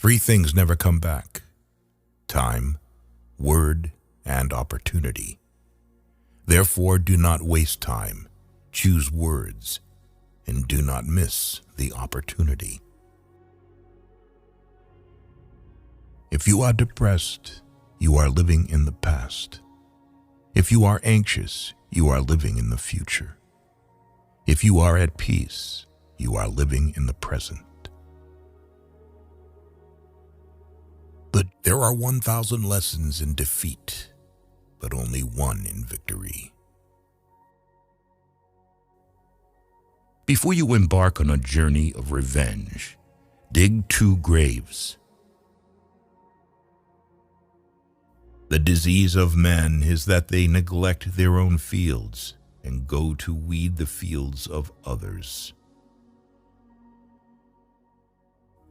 Three things never come back: time, word, and opportunity. Therefore, do not waste time, choose words, and do not miss the opportunity. If you are depressed, you are living in the past. If you are anxious, you are living in the future. If you are at peace, you are living in the present. There are 1,000 lessons in defeat, but only one in victory. Before you embark on a journey of revenge, dig 2 graves. The disease of men is that they neglect their own fields and go to weed the fields of others.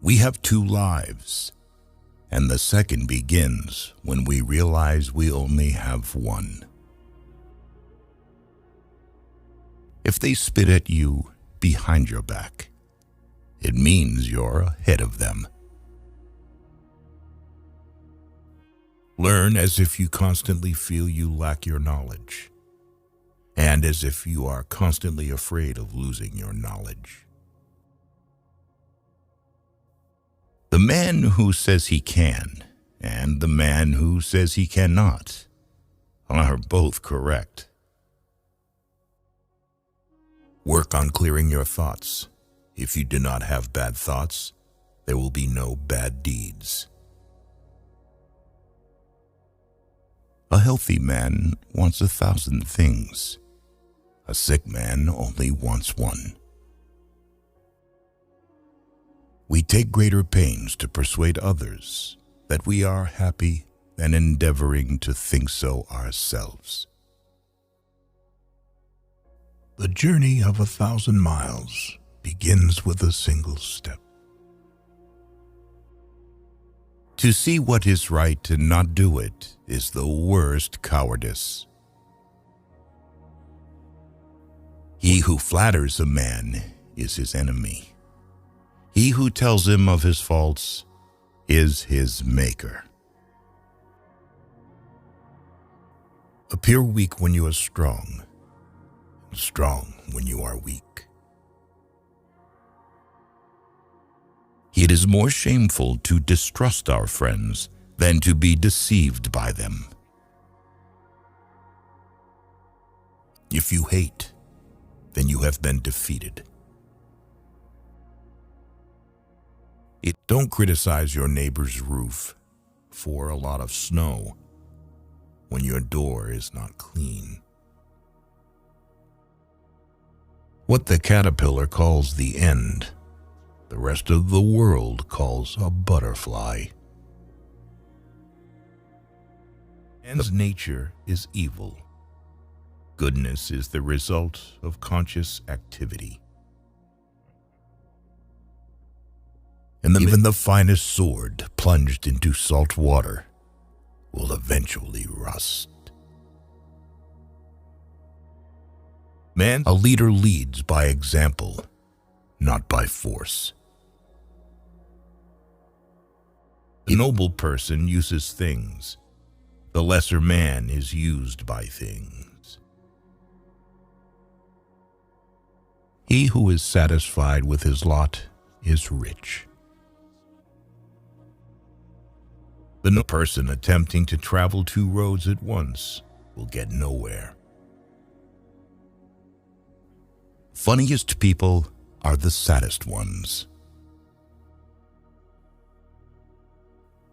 We have 2 lives, and the second begins when we realize we only have one. If they spit at you behind your back, it means you're ahead of them. Learn as if you constantly feel you lack your knowledge, and as if you are constantly afraid of losing your knowledge. The man who says he can and the man who says he cannot are both correct. Work on clearing your thoughts. If you do not have bad thoughts, there will be no bad deeds. A healthy man wants 1,000 things. A sick man only wants one. We take greater pains to persuade others that we are happy than endeavoring to think so ourselves. The journey of 1,000 miles begins with a single step. To see what is right and not do it is the worst cowardice. He who flatters a man is his enemy. He who tells him of his faults is his maker. Appear weak when you are strong, and strong when you are weak. It is more shameful to distrust our friends than to be deceived by them. If you hate, then you have been defeated. Don't criticize your neighbor's roof for a lot of snow when your door is not clean. What the caterpillar calls the end, the rest of the world calls a butterfly. Man's nature is evil. Goodness is the result of conscious activity. And even the finest sword plunged into salt water will eventually rust. A leader leads by example, not by force. The noble person uses things. The lesser man is used by things. He who is satisfied with his lot is rich. The person attempting to travel 2 roads at once will get nowhere. Funniest people are the saddest ones.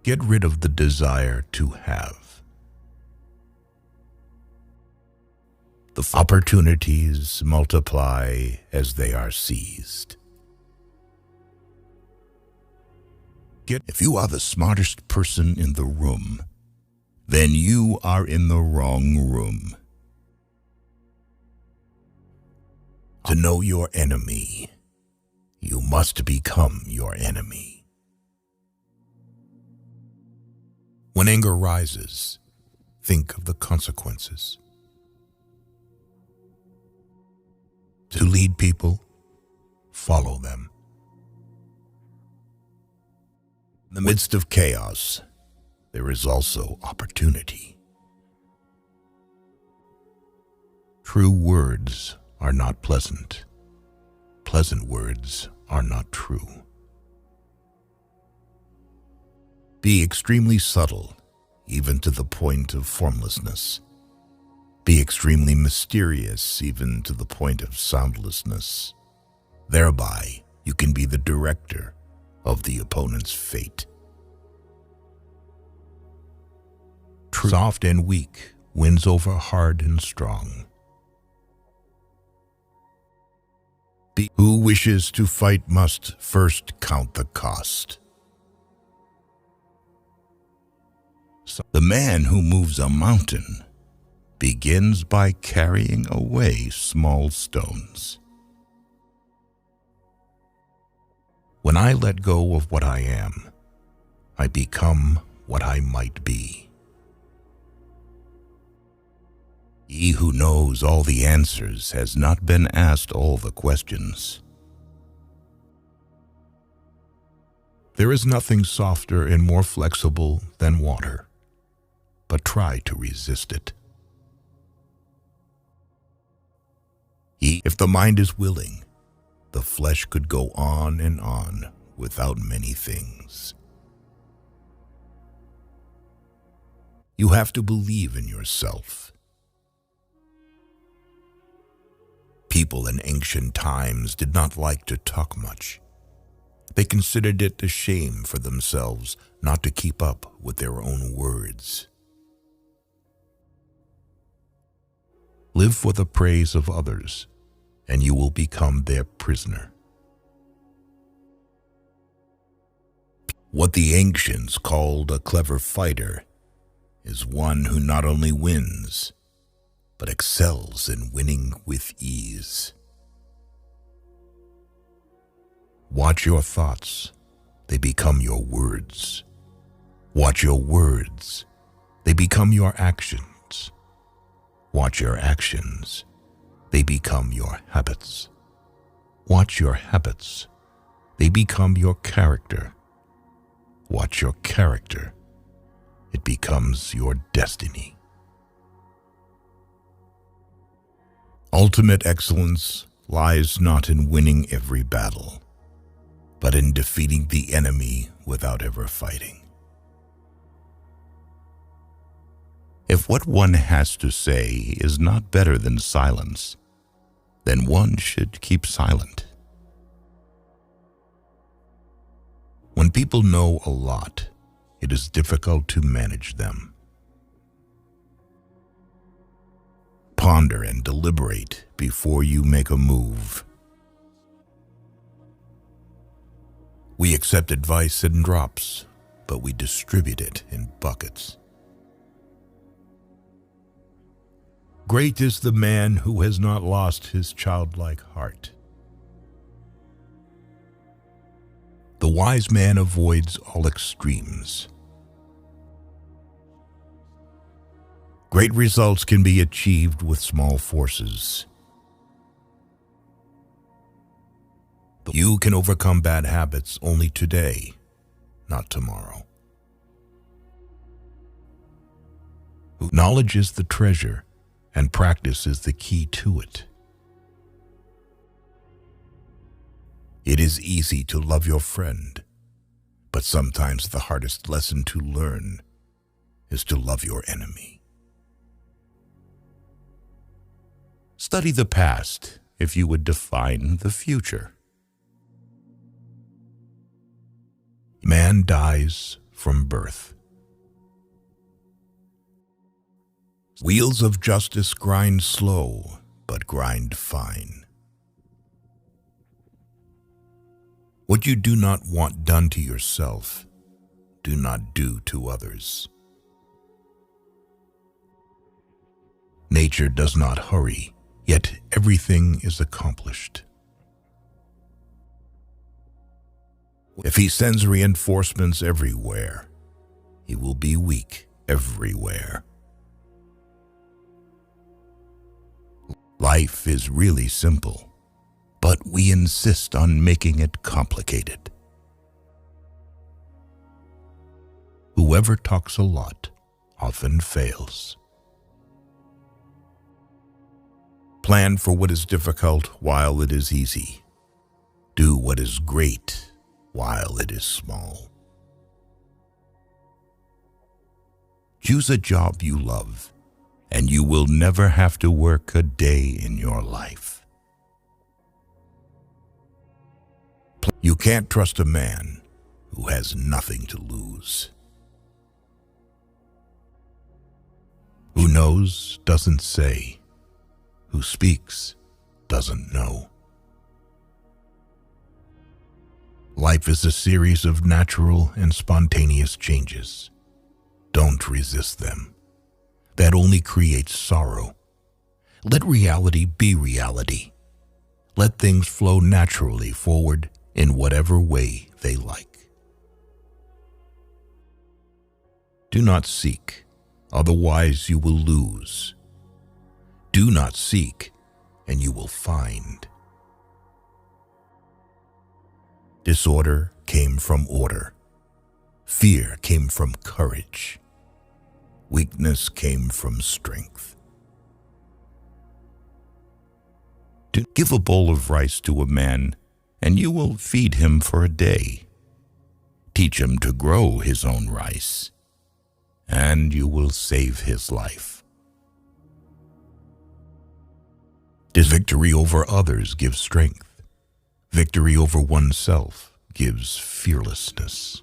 Get rid of the desire to have. The opportunities multiply as they are seized. If you are the smartest person in the room, then you are in the wrong room. To know your enemy, you must become your enemy. When anger rises, think of the consequences. To lead people, follow them. In the midst of chaos, there is also opportunity. True words are not pleasant. Pleasant words are not true. Be extremely subtle, even to the point of formlessness. Be extremely mysterious, even to the point of soundlessness. Thereby, you can be the director of the opponent's fate. Soft and weak wins over hard and strong. Who wishes to fight must first count the cost. The man who moves a mountain begins by carrying away small stones. When I let go of what I am, I become what I might be. He who knows all the answers has not been asked all the questions. There is nothing softer and more flexible than water, but try to resist it. If the mind is willing, the flesh could go on and on without many things. You have to believe in yourself. People in ancient times did not like to talk much. They considered it a shame for themselves not to keep up with their own words. Live for the praise of others, and you will become their prisoner. What the ancients called a clever fighter is one who not only wins, but excels in winning with ease. Watch your thoughts, they become your words. Watch your words, they become your actions. Watch your actions, they become your habits. Watch your habits, they become your character. Watch your character, it becomes your destiny. Ultimate excellence lies not in winning every battle, but in defeating the enemy without ever fighting. If what one has to say is not better than silence, then one should keep silent. When people know a lot, it is difficult to manage them. Ponder and deliberate before you make a move. We accept advice in drops, but we distribute it in buckets. Great is the man who has not lost his childlike heart. The wise man avoids all extremes. Great results can be achieved with small forces. You can overcome bad habits only today, not tomorrow. Knowledge is the treasure, and practice is the key to it. It is easy to love your friend, but sometimes the hardest lesson to learn is to love your enemy. Study the past if you would define the future. Man dies from birth. Wheels of justice grind slow, but grind fine. What you do not want done to yourself, do not do to others. Nature does not hurry, yet everything is accomplished. If he sends reinforcements everywhere, he will be weak everywhere. Life is really simple, but we insist on making it complicated. Whoever talks a lot often fails. Plan for what is difficult while it is easy. Do what is great while it is small. Choose a job you love, and you will never have to work a day in your life. You can't trust a man who has nothing to lose. Who knows doesn't say. Who speaks doesn't know. Life is a series of natural and spontaneous changes. Don't resist them. That only creates sorrow. Let reality be reality. Let things flow naturally forward in whatever way they like. Do not seek, otherwise you will lose. Do not seek, and you will find. Disorder came from order. Fear came from courage. Weakness came from strength. Give a bowl of rice to a man, and you will feed him for a day. Teach him to grow his own rice, and you will save his life. Victory over others gives strength. Victory over oneself gives fearlessness.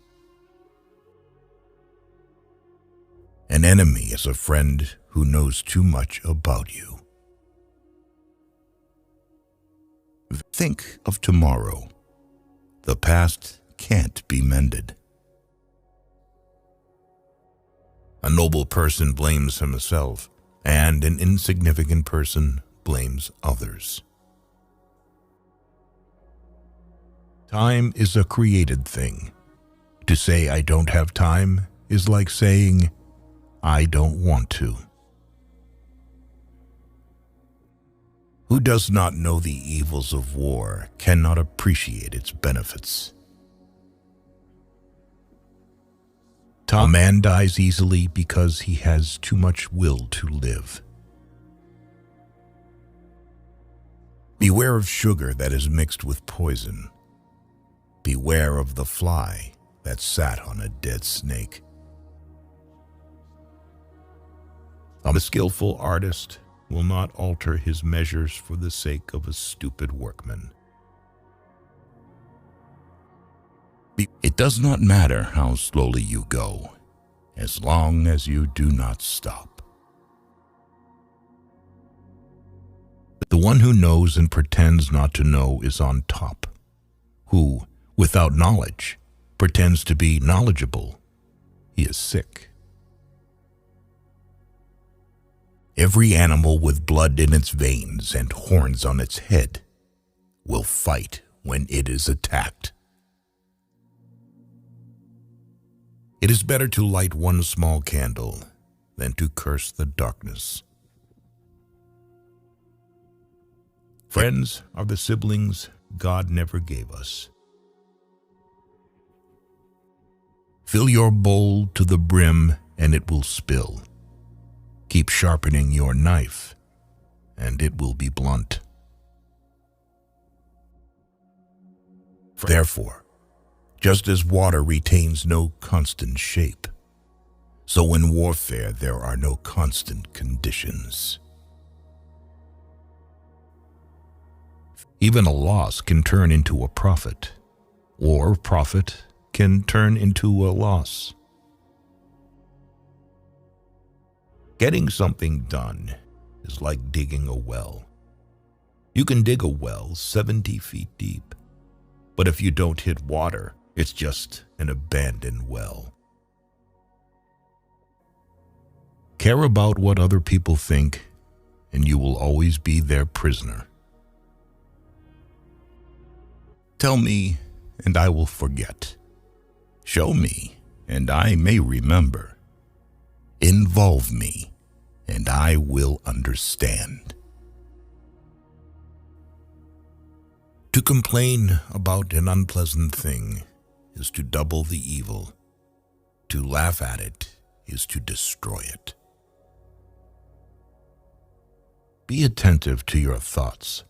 An enemy is a friend who knows too much about you. Think of tomorrow. The past can't be mended. A noble person blames himself, and an insignificant person blames others. Time is a created thing. To say I don't have time is like saying I don't want to. Who does not know the evils of war cannot appreciate its benefits. A man dies easily because he has too much will to live. Beware of sugar that is mixed with poison. Beware of the fly that sat on a dead snake. A skillful artist will not alter his measures for the sake of a stupid workman. It does not matter how slowly you go, as long as you do not stop. The one who knows and pretends not to know is on top. Who, without knowledge, pretends to be knowledgeable, he is sick. Every animal with blood in its veins and horns on its head will fight when it is attacked. It is better to light one small candle than to curse the darkness. Friends are the siblings God never gave us. Fill your bowl to the brim and it will spill. Keep sharpening your knife and it will be blunt. Therefore, just as water retains no constant shape, so in warfare there are no constant conditions. Even a loss can turn into a profit, or profit can turn into a loss. Getting something done is like digging a well. You can dig a well 70 feet deep, but if you don't hit water, it's just an abandoned well. Care about what other people think, and you will always be their prisoner. Tell me, and I will forget. Show me, and I may remember. Involve me, and I will understand. To complain about an unpleasant thing is to double the evil. To laugh at it is to destroy it. Be attentive to your thoughts.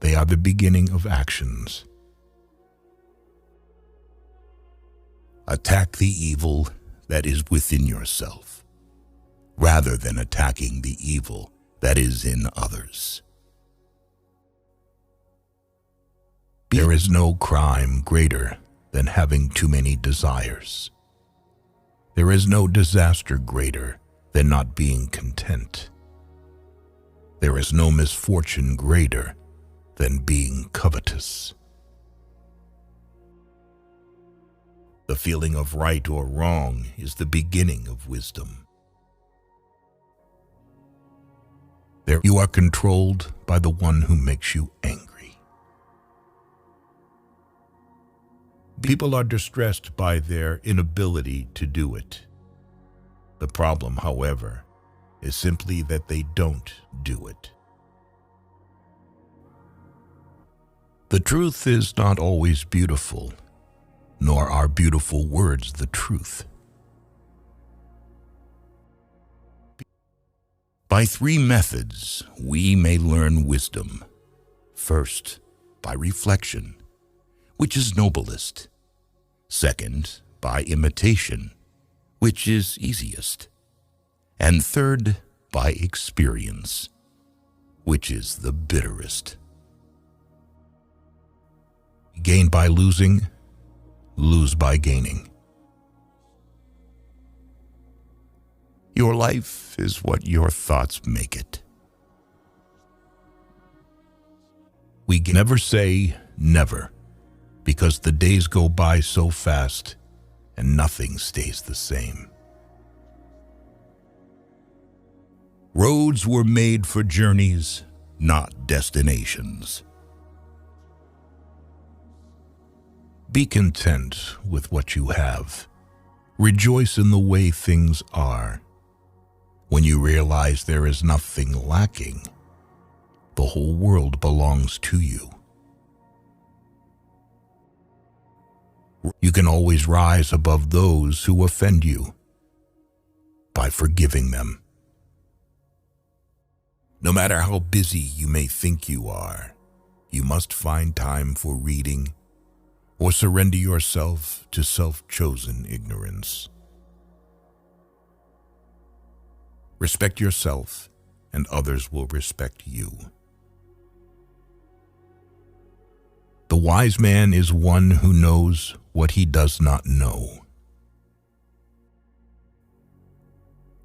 They are the beginning of actions. Attack the evil that is within yourself, rather than attacking the evil that is in others. There is no crime greater than having too many desires. There is no disaster greater than not being content. There is no misfortune greater than being covetous. The feeling of right or wrong is the beginning of wisdom. There you are controlled by the one who makes you angry. People are distressed by their inability to do it. The problem, however, is simply that they don't do it. The truth is not always beautiful, nor are beautiful words the truth. By three methods, we may learn wisdom. First, by reflection, which is noblest. Second, by imitation, which is easiest. And third, by experience, which is the bitterest. Gain by losing, lose by gaining. Your life is what your thoughts make it. We can never say never, because the days go by so fast and nothing stays the same. Roads were made for journeys, not destinations. Be content with what you have. Rejoice in the way things are. When you realize there is nothing lacking, the whole world belongs to you. You can always rise above those who offend you by forgiving them. No matter how busy you may think you are, you must find time for reading or surrender yourself to self-chosen ignorance. Respect yourself, and others will respect you. The wise man is one who knows what he does not know.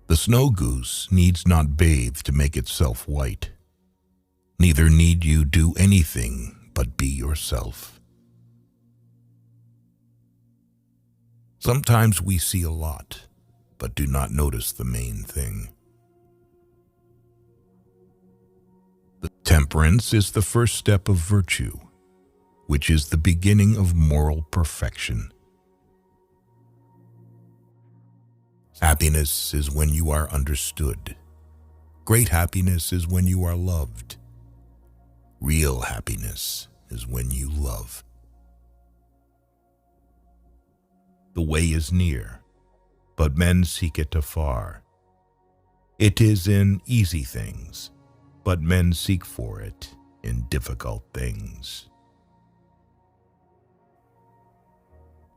The snow goose needs not bathe to make itself white. Neither need you do anything but be yourself. Sometimes we see a lot, but do not notice the main thing. The temperance is the first step of virtue, which is the beginning of moral perfection. Happiness is when you are understood. Great happiness is when you are loved. Real happiness is when you love. The way is near, but men seek it afar. It is in easy things, but men seek for it in difficult things.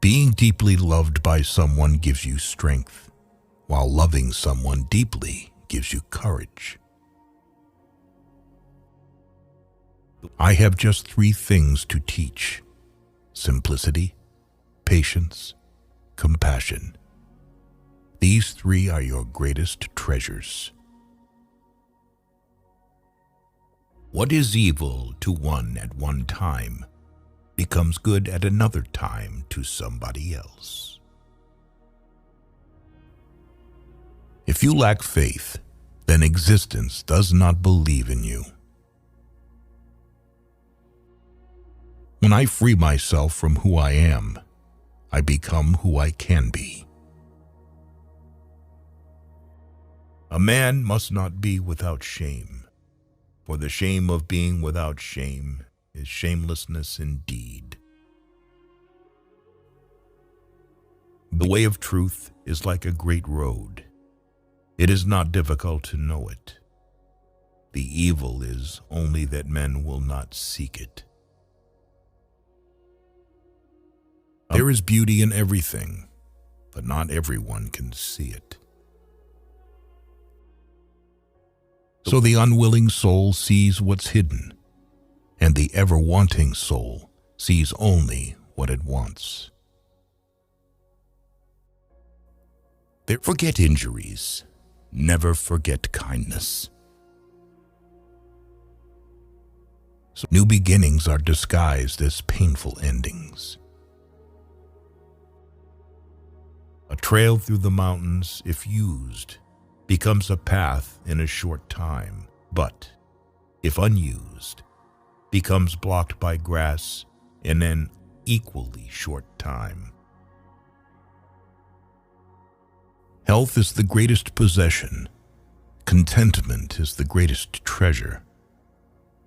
Being deeply loved by someone gives you strength, while loving someone deeply gives you courage. I have just 3 things to teach: simplicity, patience, compassion. These 3 are your greatest treasures. What is evil to one at one time becomes good at another time to somebody else. If you lack faith, then existence does not believe in you. When I free myself from who I am, I become who I can be. A man must not be without shame, for the shame of being without shame is shamelessness indeed. The way of truth is like a great road. It is not difficult to know it. The evil is only that men will not seek it. There is beauty in everything, but not everyone can see it. So the unwilling soul sees what's hidden, and the ever-wanting soul sees only what it wants. Forget injuries. Never forget kindness. So new beginnings are disguised as painful endings. A trail through the mountains, if used, becomes a path in a short time, but, if unused, becomes blocked by grass in an equally short time. Health is the greatest possession. Contentment is the greatest treasure.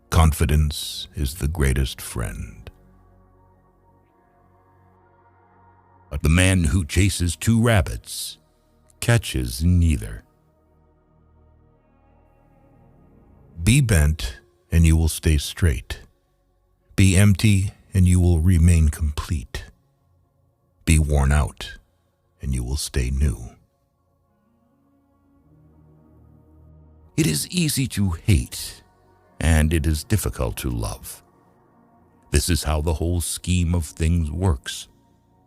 Confidence is the greatest friend. But the man who chases two rabbits catches neither. Be bent, and you will stay straight. Be empty, and you will remain complete. Be worn out, and you will stay new. It is easy to hate, and it is difficult to love. This is how the whole scheme of things works.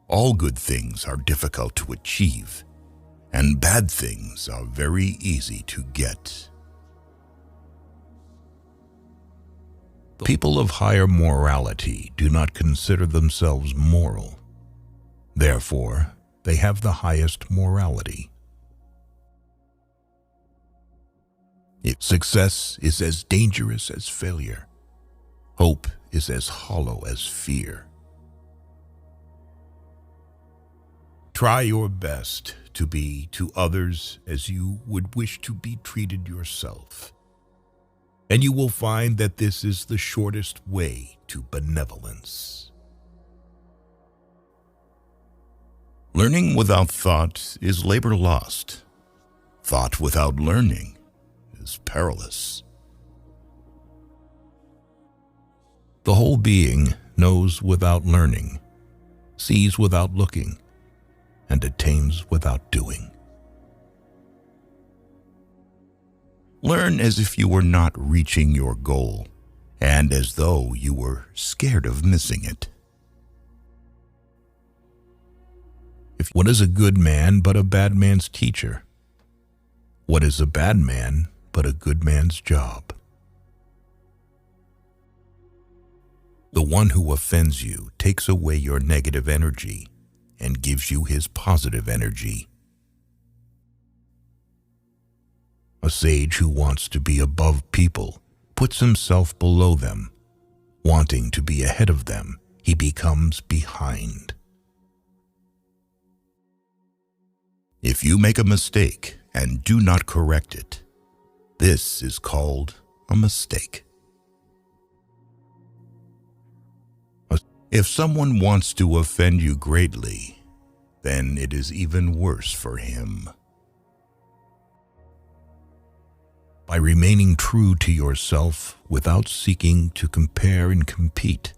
All good things are difficult to achieve, and bad things are very easy to get. People of higher morality do not consider themselves moral. Therefore, they have the highest morality. Success is as dangerous as failure. Hope is as hollow as fear. Try your best to be to others as you would wish to be treated yourself, and you will find that this is the shortest way to benevolence. Learning without thought is labor lost. Thought without learning is perilous. The whole being knows without learning, sees without looking, and attains without doing. Learn as if you were not reaching your goal, and as though you were scared of missing it. What is a good man but a bad man's teacher? What is a bad man but a good man's job? The one who offends you takes away your negative energy and gives you his positive energy. A sage who wants to be above people puts himself below them. Wanting to be ahead of them, he becomes behind. If you make a mistake and do not correct it, this is called a mistake. If someone wants to offend you greatly, then it is even worse for him. By remaining true to yourself without seeking to compare and compete,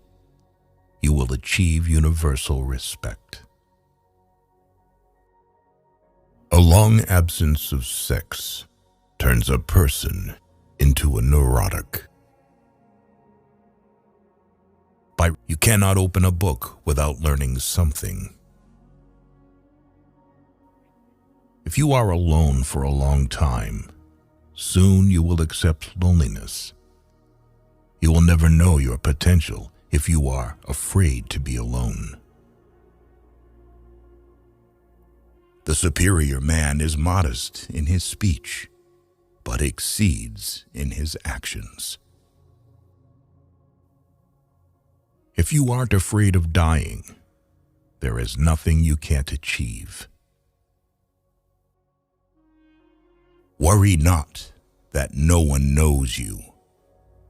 you will achieve universal respect. A long absence of sex turns a person into a neurotic. You cannot open a book without learning something. If you are alone for a long time, soon you will accept loneliness. You will never know your potential if you are afraid to be alone. The superior man is modest in his speech, but exceeds in his actions. If you aren't afraid of dying, there is nothing you can't achieve. Worry not that no one knows you.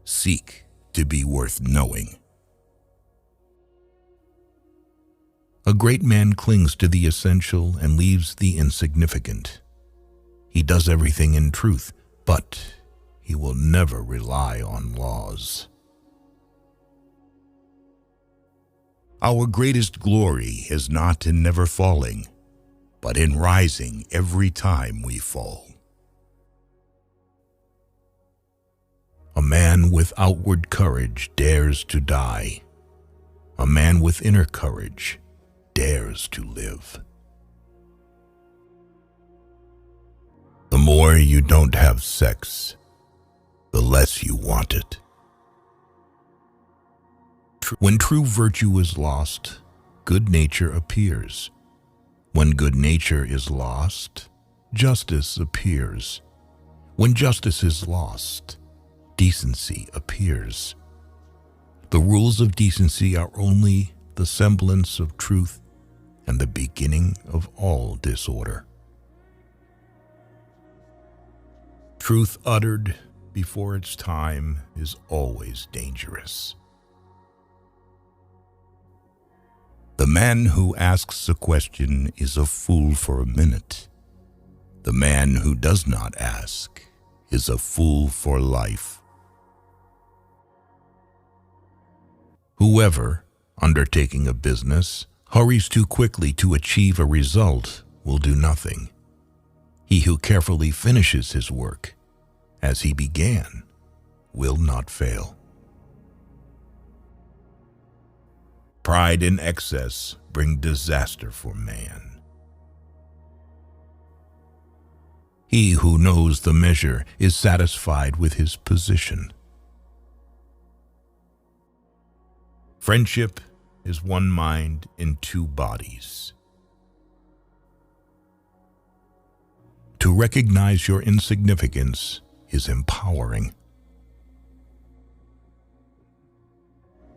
Seek to be worth knowing. A great man clings to the essential and leaves the insignificant. He does everything in truth, but he will never rely on laws. Our greatest glory is not in never falling, but in rising every time we fall. A man with outward courage dares to die. A man with inner courage dares to live. The more you don't have sex, the less you want it. When true virtue is lost, good nature appears. When good nature is lost, justice appears. When justice is lost, decency appears. The rules of decency are only the semblance of truth and the beginning of all disorder. Truth uttered before its time is always dangerous. The man who asks a question is a fool for a minute. The man who does not ask is a fool for life. Whoever, undertaking a business, hurries too quickly to achieve a result will do nothing. He who carefully finishes his work, as he began, will not fail. Pride and excess bring disaster for man. He who knows the measure is satisfied with his position. Friendship is one mind in two bodies. To recognize your insignificance is empowering.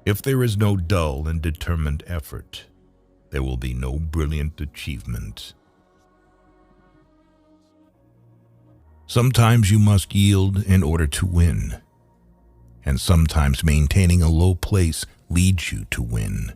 If there is no dull and determined effort, there will be no brilliant achievement. Sometimes you must yield in order to win, and sometimes maintaining a low place leads you to win.